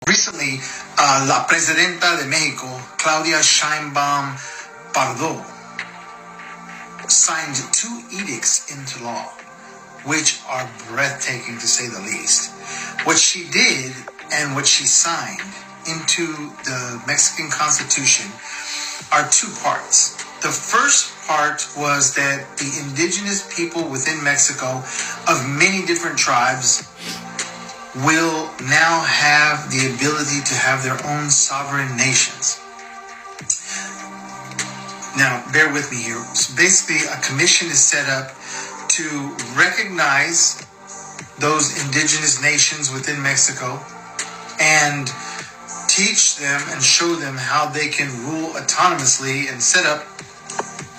Recently, la Presidenta de Mexico, Claudia Sheinbaum Pardo, signed 2 edicts into law, which are breathtaking to say the least. What she did and what she signed into the Mexican Constitution are 2 parts. The first part was that the indigenous people within Mexico of many different tribes will now have the ability to have their own sovereign nations. Now, bear with me here. So basically, a commission is set up to recognize those indigenous nations within Mexico and teach them and show them how they can rule autonomously and set up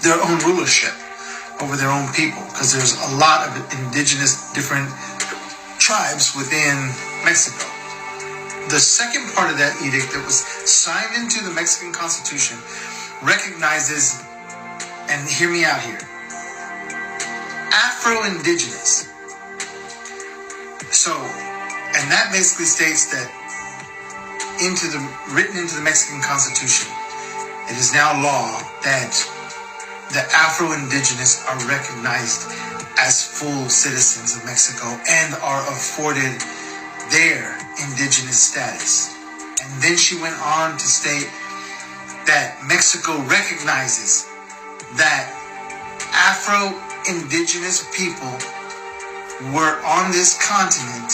their own rulership over their own people, because there's a lot of indigenous different tribes within Mexico. The second part of that edict that was signed into the Mexican Constitution recognizes, and hear me out here, Afro-Indigenous. So, and that basically states that written into the Mexican Constitution, it is now law that the Afro-Indigenous are recognized as full citizens of Mexico and are afforded their indigenous status. And then she went on to state that Mexico recognizes that Afro-Indigenous people were on this continent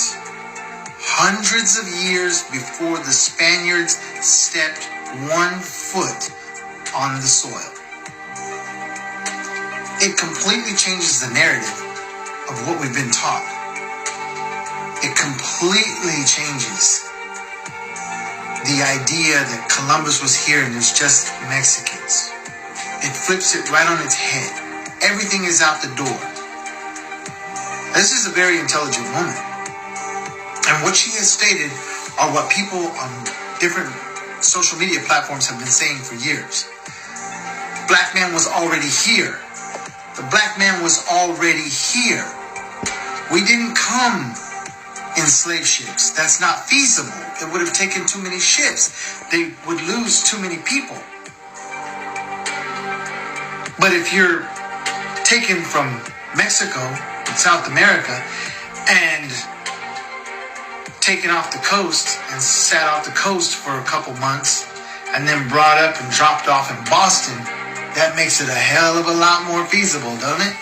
hundreds of years before the Spaniards stepped 1 foot on the soil. It completely changes the narrative of what we've been taught. It completely changes the idea that Columbus was here and there's just Mexicans. It flips it right on its head. Everything is out the door. This is a very intelligent woman. And what she has stated are what people on different social media platforms have been saying for years. Black man was already here. The black man was already here. We didn't come in slave ships. That's not feasible. It would have taken too many ships. They would lose too many people. But if you're taken from Mexico, South America, and taken off the coast and sat off the coast for a couple months and then brought up and dropped off in Boston, that makes it a hell of a lot more feasible, doesn't it?